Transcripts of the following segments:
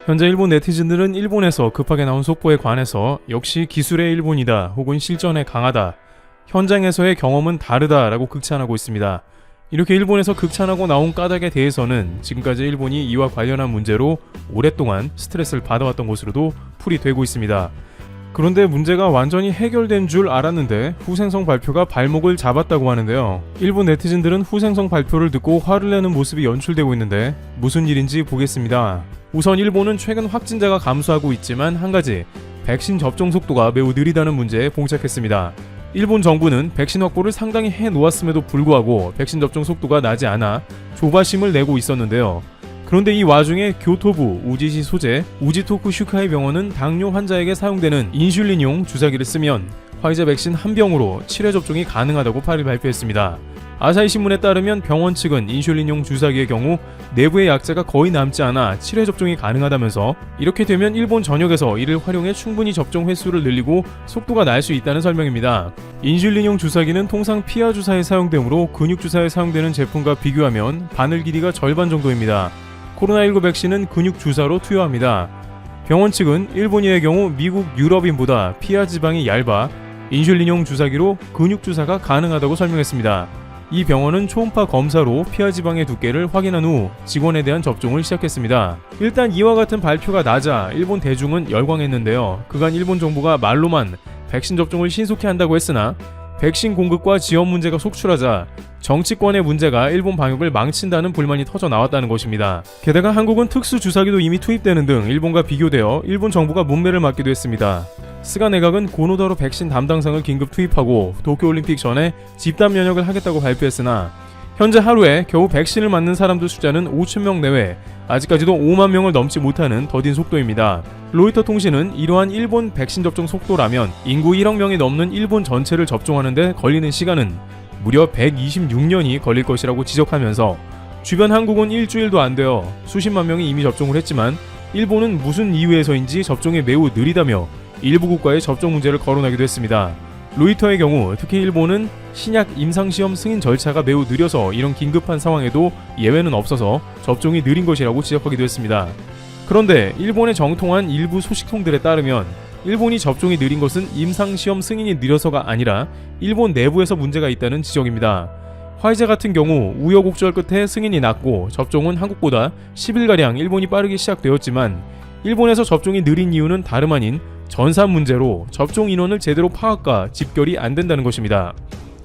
현재 일본 네티즌들은 일본에서 급하게 나온 속보에 관해서 역시 기술의 일본이다 혹은 실전에 강하다, 현장에서의 경험은 다르다 라고 극찬하고 있습니다. 이렇게 일본에서 극찬하고 나온 까닭에 대해서는 지금까지 일본이 이와 관련한 문제로 오랫동안 스트레스를 받아왔던 것으로도 풀이되고 있습니다. 그런데 문제가 완전히 해결된 줄 알았는데 후생성 발표가 발목을 잡았다고 하는데요. 일본 네티즌들은 후생성 발표를 듣고 화를 내는 모습이 연출되고 있는데 무슨 일인지 보겠습니다. 우선 일본은 최근 확진자가 감소하고 있지만 한 가지, 백신 접종 속도가 매우 느리다는 문제에 봉착했습니다. 일본 정부는 백신 확보를 상당히 해놓았음에도 불구하고 백신 접종 속도가 나지 않아 조바심을 내고 있었는데요. 그런데 이 와중에 교토부 우지시 소재 우지토쿠 슈카이 병원은 당뇨 환자에게 사용되는 인슐린용 주사기를 쓰면 화이자 백신 한 병으로 7회 접종이 가능하다고 8일 발표했습니다. 아사히 신문에 따르면 병원 측은 인슐린용 주사기의 경우 내부의 약자가 거의 남지 않아 7회 접종이 가능하다면서 이렇게 되면 일본 전역에서 이를 활용해 충분히 접종 횟수를 늘리고 속도가 날 수 있다는 설명입니다. 인슐린용 주사기는 통상 피하 주사에 사용되므로 근육 주사에 사용되는 제품과 비교하면 바늘 길이가 절반 정도입니다. 코로나19 백신은 근육 주사로 투여합니다. 병원 측은 일본인의 경우 미국 유럽인보다 피하 지방이 얇아 인슐린용 주사기로 근육 주사가 가능하다고 설명했습니다. 이 병원은 초음파 검사로 피하 지방의 두께를 확인한 후 직원에 대한 접종을 시작했습니다. 일단 이와 같은 발표가 나자 일본 대중은 열광했는데요. 그간 일본 정부가 말로만 백신 접종을 신속히 한다고 했으나 백신 공급과 지원 문제가 속출하자 정치권의 문제가 일본 방역을 망친다는 불만이 터져 나왔다는 것입니다. 게다가 한국은 특수 주사기도 이미 투입되는 등 일본과 비교되어 일본 정부가 문매를 맞기도 했습니다. 스가 내각은 고노다로 백신 담당상을 긴급 투입하고 도쿄올림픽 전에 집단 면역을 하겠다고 발표했으나 현재 하루에 겨우 백신을 맞는 사람들 숫자는 5,000명 내외, 아직까지도 5만 명을 넘지 못하는 더딘 속도입니다. 로이터 통신은 이러한 일본 백신 접종 속도라면 인구 1억 명이 넘는 일본 전체를 접종하는 데 걸리는 시간은 무려 126년이 걸릴 것이라고 지적하면서 주변 한국은 일주일도 안 되어 수십만 명이 이미 접종을 했지만 일본은 무슨 이유에서인지 접종이 매우 느리다며 일부 국가의 접종 문제를 거론하기도 했습니다. 로이터의 경우 특히 일본은 신약 임상시험 승인 절차가 매우 느려서 이런 긴급한 상황에도 예외는 없어서 접종이 느린 것이라고 지적하기도 했습니다. 그런데 일본의 정통한 일부 소식통들에 따르면 일본이 접종이 느린 것은 임상시험 승인이 느려서가 아니라 일본 내부에서 문제가 있다는 지적입니다. 화이자 같은 경우 우여곡절 끝에 승인이 났고 접종은 한국보다 10일가량 일본이 빠르게 시작되었지만 일본에서 접종이 느린 이유는 다름 아닌 전산 문제로 접종 인원을 제대로 파악과 집결이 안 된다는 것입니다.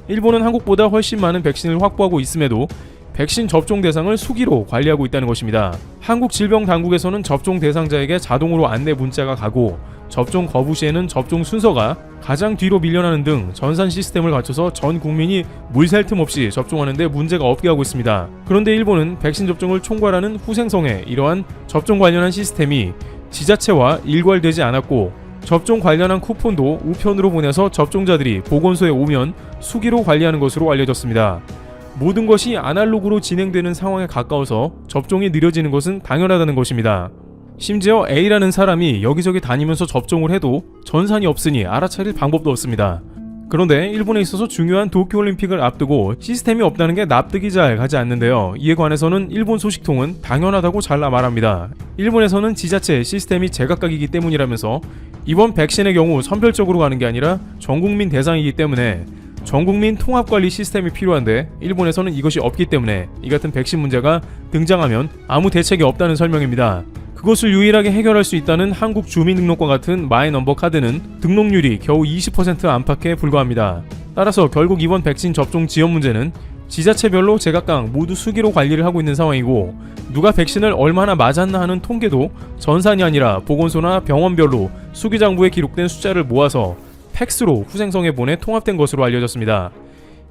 일본은 한국보다 훨씬 많은 백신을 확보하고 있음에도 백신 접종 대상을 수기로 관리하고 있다는 것입니다. 한국질병당국에서는 접종 대상자에게 자동으로 안내 문자가 가고 접종 거부 시에는 접종 순서가 가장 뒤로 밀려나는 등 전산 시스템을 갖춰서 전 국민이 물 샐 틈 없이 접종하는 데 문제가 없게 하고 있습니다. 그런데 일본은 백신 접종을 총괄하는 후생성의 이러한 접종 관련한 시스템이 지자체와 일괄되지 않았고 접종 관련한 쿠폰도 우편으로 보내서 접종자들이 보건소에 오면 수기로 관리하는 것으로 알려졌습니다. 모든 것이 아날로그로 진행되는 상황에 가까워서 접종이 느려지는 것은 당연하다는 것입니다. 심지어 A라는 사람이 여기저기 다니면서 접종을 해도 전산이 없으니 알아차릴 방법도 없습니다. 그런데 일본에 있어서 중요한 도쿄올림픽을 앞두고 시스템이 없다는 게 납득이 잘 가지 않는데요. 이에 관해서는 일본 소식통은 당연하다고 잘라 말합니다. 일본에서는 지자체 시스템이 제각각이기 때문이라면서 이번 백신의 경우 선별적으로 가는 게 아니라 전국민 대상이기 때문에 전국민 통합관리 시스템이 필요한데 일본에서는 이것이 없기 때문에 이 같은 백신 문제가 등장하면 아무 대책이 없다는 설명입니다. 그것을 유일하게 해결할 수 있다는 한국 주민등록과 같은 마이넘버 카드는 등록률이 겨우 20% 안팎에 불과합니다. 따라서 결국 이번 백신 접종 지원 문제는 지자체별로 제각각 모두 수기로 관리를 하고 있는 상황이고 누가 백신을 얼마나 맞았나 하는 통계도 전산이 아니라 보건소나 병원별로 수기장부에 기록된 숫자를 모아서 팩스로 후생성에 보내 통합된 것으로 알려졌습니다.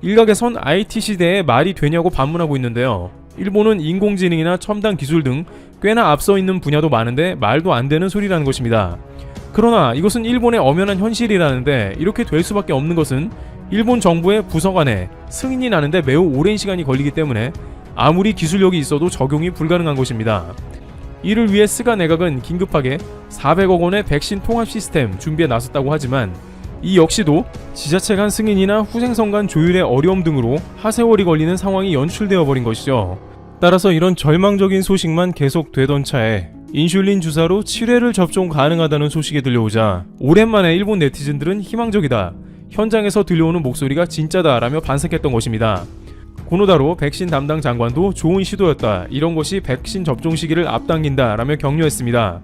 일각에선 IT 시대에 말이 되냐고 반문하고 있는데요. 일본은 인공지능이나 첨단 기술 등 꽤나 앞서 있는 분야도 많은데 말도 안 되는 소리라는 것입니다. 그러나 이것은 일본의 엄연한 현실이라는데 이렇게 될 수밖에 없는 것은 일본 정부의 부서 간에 승인이 나는데 매우 오랜 시간이 걸리기 때문에 아무리 기술력이 있어도 적용이 불가능한 것입니다. 이를 위해 스가 내각은 긴급하게 400억 원의 백신 통합 시스템 준비에 나섰다고 하지만 이 역시도 지자체 간 승인이나 후생성 간 조율의 어려움 등으로 하세월이 걸리는 상황이 연출되어 버린 것이죠. 따라서 이런 절망적인 소식만 계속되던 차에 인슐린 주사로 7회를 접종 가능하다는 소식이 들려오자 오랜만에 일본 네티즌들은 희망적이다, 현장에서 들려오는 목소리가 진짜다 라며 반색했던 것입니다. 고노다로 백신 담당 장관도 좋은 시도였다, 이런 것이 백신 접종 시기를 앞당긴다 라며 격려했습니다.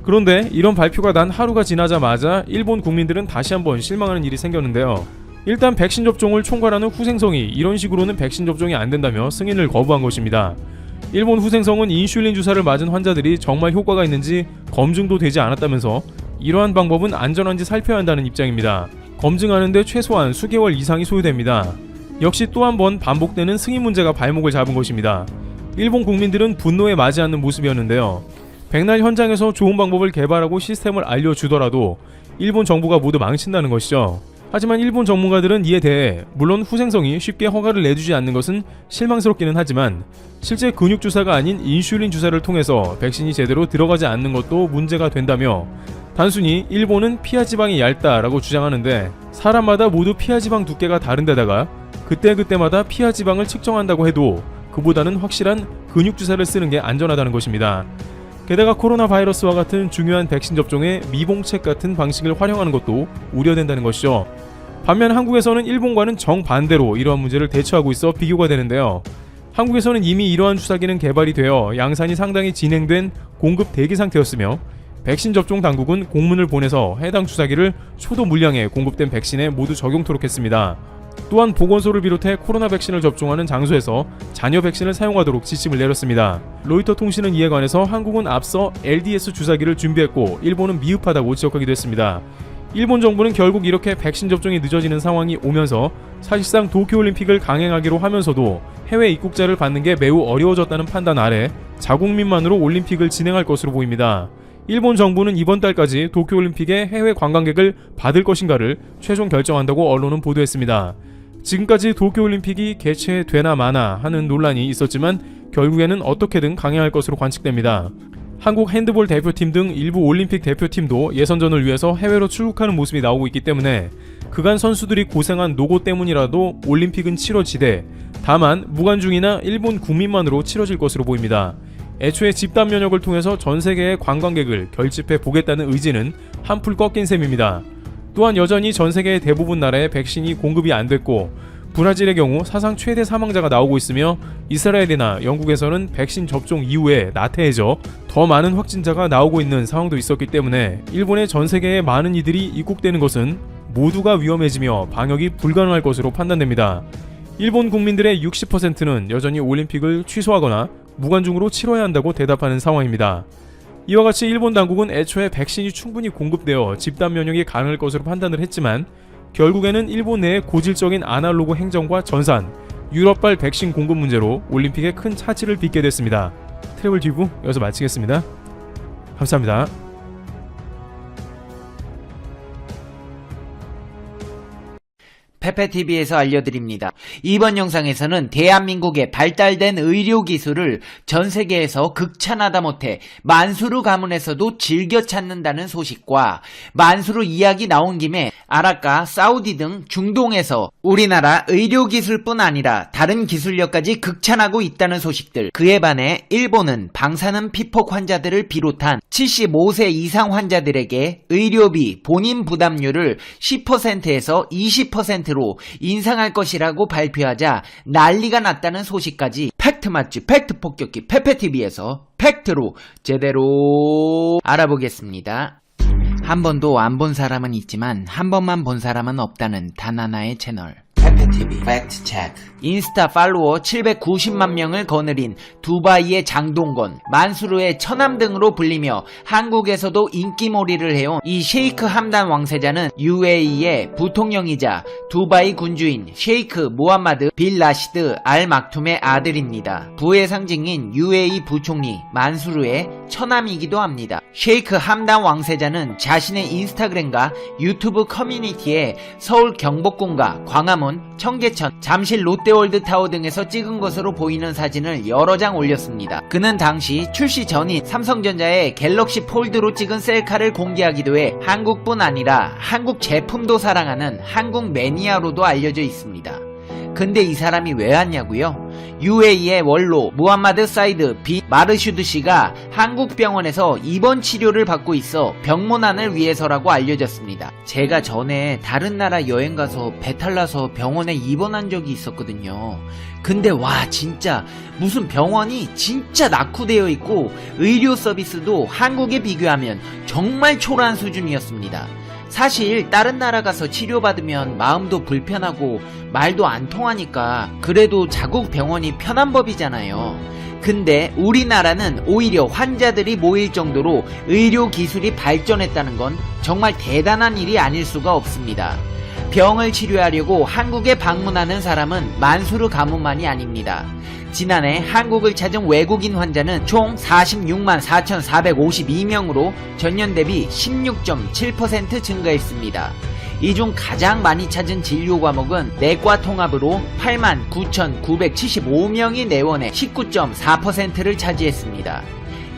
그런데 이런 발표가 난 하루가 지나자마자 일본 국민들은 다시 한번 실망하는 일이 생겼는데요. 일단 백신 접종을 총괄하는 후생성이 이런 식으로는 백신 접종이 안 된다며 승인을 거부한 것입니다. 일본 후생성은 인슐린 주사를 맞은 환자들이 정말 효과가 있는지 검증도 되지 않았다면서 이러한 방법은 안전한지 살펴야 한다는 입장입니다. 검증하는데 최소한 수개월 이상이 소요됩니다. 역시 또 한 번 반복되는 승인 문제가 발목을 잡은 것입니다. 일본 국민들은 분노에 맞지 않는 모습이었는데요. 백날 현장에서 좋은 방법을 개발하고 시스템을 알려주더라도 일본 정부가 모두 망친다는 것이죠. 하지만 일본 전문가들은 이에 대해 물론 후생성이 쉽게 허가를 내주지 않는 것은 실망스럽기는 하지만 실제 근육주사가 아닌 인슐린 주사를 통해서 백신이 제대로 들어가지 않는 것도 문제가 된다며 단순히 일본은 피하지방이 얇다라고 주장하는데 사람마다 모두 피하지방 두께가 다른데다가 그때그때마다 피하지방을 측정한다고 해도 그보다는 확실한 근육주사를 쓰는 게 안전하다는 것입니다. 게다가 코로나 바이러스와 같은 중요한 백신 접종에 미봉책 같은 방식을 활용하는 것도 우려된다는 것이죠. 반면 한국에서는 일본과는 정반대로 이러한 문제를 대처하고 있어 비교가 되는데요. 한국에서는 이미 이러한 주사기는 개발이 되어 양산이 상당히 진행된 공급 대기 상태였으며 백신 접종 당국은 공문을 보내서 해당 주사기를 초도 물량에 공급된 백신에 모두 적용토록 했습니다. 또한 보건소를 비롯해 코로나 백신을 접종하는 장소에서 잔여 백신을 사용하도록 지침을 내렸습니다. 로이터 통신은 이에 관해서 한국은 앞서 LDS 주사기를 준비했고 일본은 미흡하다고 지적하기도 했습니다. 일본 정부는 결국 이렇게 백신 접종이 늦어지는 상황이 오면서 사실상 도쿄올림픽을 강행하기로 하면서도 해외 입국자를 받는 게 매우 어려워졌다는 판단 아래 자국민만으로 올림픽을 진행할 것으로 보입니다. 일본 정부는 이번 달까지 도쿄올림픽에 해외 관광객을 받을 것인가를 최종 결정한다고 언론은 보도했습니다. 지금까지 도쿄올림픽이 개최되나 마나 하는 논란이 있었지만 결국에는 어떻게든 강행할 것으로 관측됩니다. 한국 핸드볼 대표팀 등 일부 올림픽 대표팀도 예선전을 위해서 해외로 출국하는 모습이 나오고 있기 때문에 그간 선수들이 고생한 노고 때문이라도 올림픽은 치러지되 다만 무관중이나 일본 국민만으로 치러질 것으로 보입니다. 애초에 집단 면역을 통해서 전 세계의 관광객을 결집해 보겠다는 의지는 한풀 꺾인 셈입니다. 또한 여전히 전 세계의 대부분 나라에 백신이 공급이 안 됐고 브라질의 경우 사상 최대 사망자가 나오고 있으며 이스라엘이나 영국에서는 백신 접종 이후에 나태해져 더 많은 확진자가 나오고 있는 상황도 있었기 때문에 일본의 전 세계의 많은 이들이 입국되는 것은 모두가 위험해지며 방역이 불가능할 것으로 판단됩니다. 일본 국민들의 60%는 여전히 올림픽을 취소하거나 무관중으로 치러야 한다고 대답하는 상황입니다. 이와 같이 일본 당국은 애초에 백신이 충분히 공급되어 집단 면역이 가능할 것으로 판단을 했지만 결국에는 일본 내의 고질적인 아날로그 행정과 전산, 유럽발 백신 공급 문제로 올림픽에 큰 차질을 빚게 됐습니다. 트래블 튜브 여기서 마치겠습니다. 감사합니다. 페페TV에서 알려드립니다. 이번 영상에서는 대한민국의 발달된 의료기술을 전세계에서 극찬하다 못해 만수르 가문에서도 즐겨 찾는다는 소식과 만수르 이야기 나온 김에 아랍과 사우디 등 중동에서 우리나라 의료기술뿐 아니라 다른 기술력까지 극찬하고 있다는 소식들, 그에 반해 일본은 방사능 피폭 환자들을 비롯한 75세 이상 환자들에게 의료비 본인 부담률을 10%에서 20%로 인상할 것이라고 발표하자 난리가 났다는 소식까지 팩트 맞지 팩트 폭격기 페페TV에서 팩트로 제대로 알아보겠습니다. 한 번도 안 본 사람은 있지만 한 번만 본 사람은 없다는 단 하나의 채널 페페TV 팩트 체크. 인스타 팔로워 790만 명을 거느린 두바이의 장동건, 만수르의 처남 등으로 불리며 한국에서도 인기몰이를 해온 이 셰이크 함단 왕세자는 UAE의 부통령이자 두바이 군주인 셰이크 모함마드 빌 라시드 알 막툼의 아들입니다. 부의 상징인 UAE 부총리 만수르의 처남이기도 합니다. 셰이크 함단 왕세자는 자신의 인스타그램과 유튜브 커뮤니티에 서울 경복궁과 광화문, 청계천, 잠실 롯데월드타워 등에서 찍은 것으로 보이는 사진을 여러 장 올렸습니다. 그는 당시 출시 전인 삼성전자의 갤럭시 폴드로 찍은 셀카를 공개하기도 해 한국뿐 아니라 한국 제품도 사랑하는 한국 매니아로도 알려져 있습니다. 근데 이 사람이 왜 왔냐고요? UAE의 원로 무함마드 사이드 비 마르슈드 씨가 한국 병원에서 입원 치료를 받고 있어 병문안을 위해서라고 알려졌습니다. 제가 전에 다른 나라 여행 가서 배탈 나서 병원에 입원한 적이 있었거든요. 근데 와 진짜 무슨 병원이 진짜 낙후되어 있고 의료 서비스도 한국에 비교하면 정말 초라한 수준이었습니다. 사실 다른 나라 가서 치료받으면 마음도 불편하고 말도 안 통하니까 그래도 자국 병원이 편한 법이잖아요. 근데 우리나라는 오히려 환자들이 모일 정도로 의료 기술이 발전했다는 건 정말 대단한 일이 아닐 수가 없습니다. 병을 치료하려고 한국에 방문하는 사람은 만수르 가문만이 아닙니다. 지난해 한국을 찾은 외국인 환자는 총 46만 4,452명으로 전년 대비 16.7% 증가했습니다. 이 중 가장 많이 찾은 진료 과목은 내과 통합으로 8만 9,975명이 내원해 19.4%를 차지했습니다.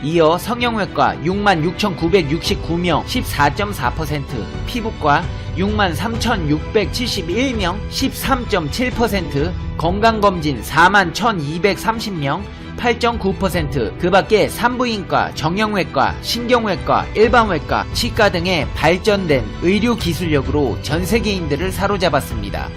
이어 성형외과 6만 6,969명 14.4%, 피부과 6만 3,671명 13.7%, 건강검진 4만 1,230명 8.9%, 그 밖에 산부인과, 정형외과, 신경외과, 일반외과, 치과 등의 발전된 의료 기술력으로 전 세계인들을 사로잡았습니다.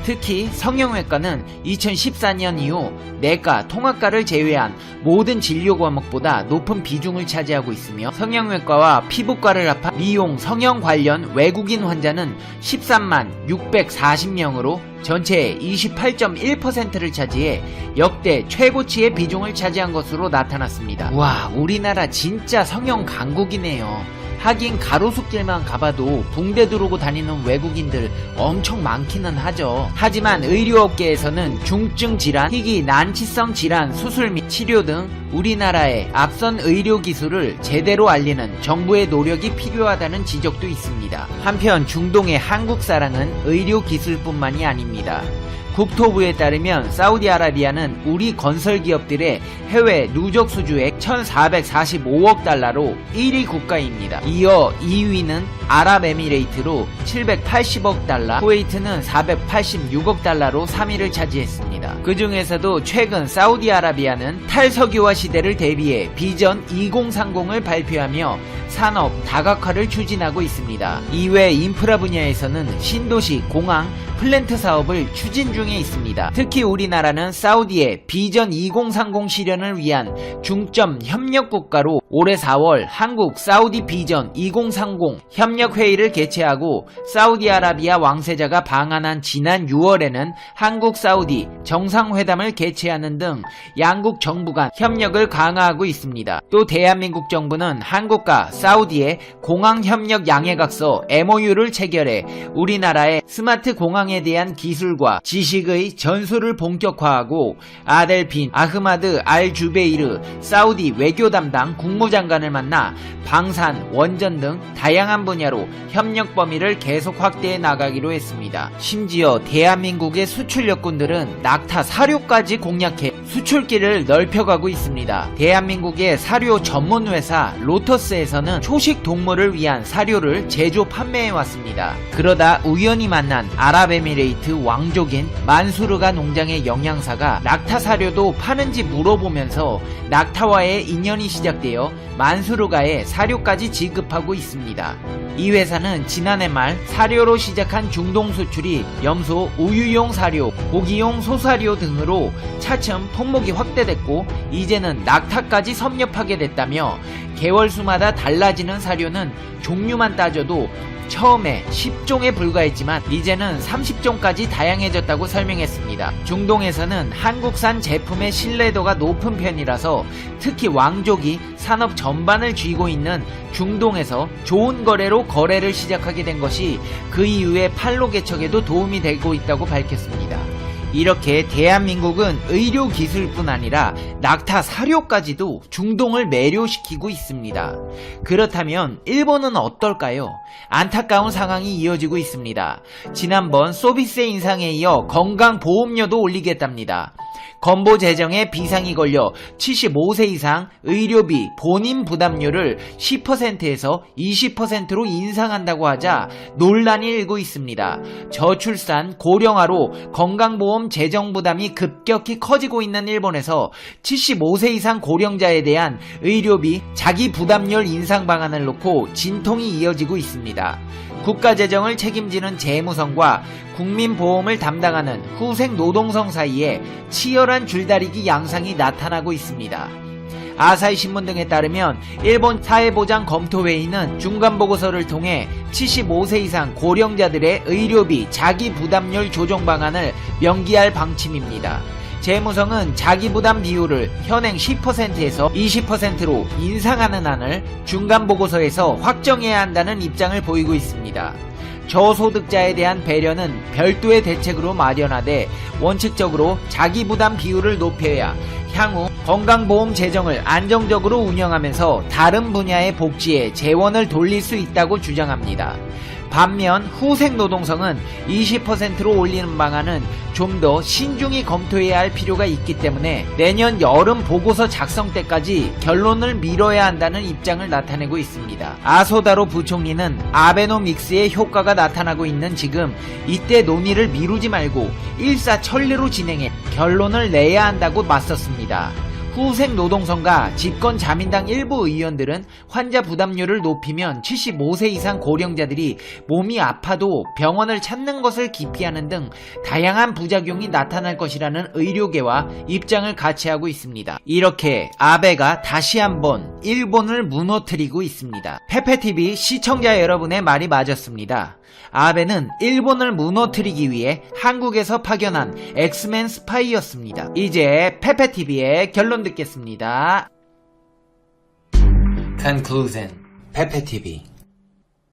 특히 성형외과는 2014년 이후 내과, 통합과를 제외한 모든 진료 과목보다 높은 비중을 차지하고 있으며 성형외과와 피부과를 합한 미용, 성형 관련 외국인 환자는 13만 640명으로 전체의 28.1%를 차지해 역대 최고치의 비중을 차지한 것으로 나타났습니다. 와, 우리나라 진짜 성형 강국이네요. 하긴 가로수길만 가봐도 붕대 두르고 다니는 외국인들 엄청 많기는 하죠. 하지만 의료업계에서는 중증 질환, 희귀 난치성 질환 수술 및 치료 등 우리나라의 앞선 의료 기술을 제대로 알리는 정부의 노력이 필요하다는 지적도 있습니다. 한편 중동의 한국 사랑은 의료 기술뿐만이 아닙니다. 국토부에 따르면 사우디아라비아는 우리 건설기업들의 해외 누적 수주액 1,445억 달러로 1위 국가입니다. 이어 2위는 아랍에미레이트로 780억 달러, 쿠웨이트는 486억 달러로 3위를 차지했습니다. 그 중에서도 최근 사우디아라비아는 탈석유화 시대를 대비해 비전 2030을 발표하며 산업 다각화를 추진하고 있습니다. 이외 인프라 분야에서는 신도시, 공항, 플랜트 사업을 추진 중에 있습니다. 특히 우리나라는 사우디의 비전 2030 실현을 위한 중점 협력 국가로 올해 4월 한국 사우디 비전 2030 협력회의를 개최하고 사우디아라비아 왕세자가 방한한 지난 6월에는 한국 사우디 정상회담을 개최하는 등 양국 정부 간 협력을 강화하고 있습니다. 또 대한민국 정부는 한국과 사우디의 공항협력 양해각서 MOU를 체결해 우리나라의 스마트 공항에 대한 기술과 지식의 전수를 본격화하고 아델 빈 아흐마드 알 주베이르 사우디 외교 담당 국무장관을 만나 방산, 원전 등 다양한 분야로 협력 범위를 계속 확대해 나가기로 했습니다. 심지어 대한민국의 수출력군들은 낙타 사료까지 공략해 수출길을 넓혀가고 있습니다. 대한민국의 사료 전문회사 로터스에서는 초식 동물을 위한 사료를 제조 판매해왔습니다. 그러다 우연히 만난 아랍에미레이트 왕족인 만수르가 농장의 영양사가 낙타 사료도 파는지 물어보면서 낙타와의 인연이 시작되어 만수르가의 사료까지 지급하고 있습니다. 이 회사는 지난해 말 사료로 시작한 중동 수출이 염소, 우유용 사료, 고기용 소사료 등으로 차츰 품목이 확대됐고 이제는 낙타까지 섭렵하게 됐다며 개월수마다 달라지는 사료는 종류만 따져도 처음에 10종에 불과했지만 이제는 30종까지 다양해졌다고 설명했습니다. 중동에서는 한국산 제품의 신뢰도가 높은 편이라서 특히 왕족이 산업 전반을 쥐고 있는 중동에서 좋은 거래로 거래를 시작하게 된 것이 그 이후에 판로 개척에도 도움이 되고 있다고 밝혔습니다. 이렇게 대한민국은 의료 기술뿐 아니라 낙타 사료까지도 중동을 매료시키고 있습니다. 그렇다면 일본은 어떨까요? 안타까운 상황이 이어지고 있습니다. 지난번 소비세 인상에 이어 건강보험료도 올리겠답니다. 건보 재정에 비상이 걸려 75세 이상 의료비 본인 부담료를 10%에서 20%로 인상한다고 하자 논란이 일고 있습니다. 저출산 고령화로 건강보험 건강보험 재정 부담이 급격히 커지고 있는 일본에서 75세 이상 고령자에 대한 의료비 자기 부담률 인상 방안을 놓고 진통이 이어지고 있습니다. 국가재정을 책임지는 재무성과 국민보험을 담당하는 후생노동성 사이에 치열한 줄다리기 양상이 나타나고 있습니다. 아사히 신문 등에 따르면 일본 사회보장검토회의는 중간보고서를 통해 75세 이상 고령자들의 의료비 자기 부담률 조정 방안을 명기할 방침입니다. 재무성은 자기 부담 비율을 현행 10%에서 20%로 인상하는 안을 중간보고서에서 확정해야 한다는 입장을 보이고 있습니다. 저소득자에 대한 배려는 별도의 대책으로 마련하되 원칙적으로 자기 부담 비율을 높여야 향후 건강보험 재정을 안정적으로 운영하면서 다른 분야의 복지에 재원을 돌릴 수 있다고 주장합니다. 반면 후생노동성은 20%로 올리는 방안은 좀 더 신중히 검토해야 할 필요가 있기 때문에 내년 여름 보고서 작성 때까지 결론을 미뤄야 한다는 입장을 나타내고 있습니다. 아소다로 부총리는 아베노믹스의 효과가 나타나고 있는 지금 이때 논의를 미루지 말고 일사천리로 진행해 결론을 내야 한다고 맞섰습니다. 후생노동성과 집권자민당 일부 의원들은 환자 부담률을 높이면 75세 이상 고령자들이 몸이 아파도 병원을 찾는 것을 기피하는 등 다양한 부작용이 나타날 것이라는 의료계와 입장을 같이 하고 있습니다. 이렇게 아베가 다시 한번 일본을 무너뜨리고 있습니다. 페페TV 시청자 여러분의 말이 맞았습니다. 아베는 일본을 무너뜨리기 위해 한국에서 파견한 엑스맨 스파이였습니다. 이제 페페TV의 결론 듣겠습니다. Conclusion. 페페TV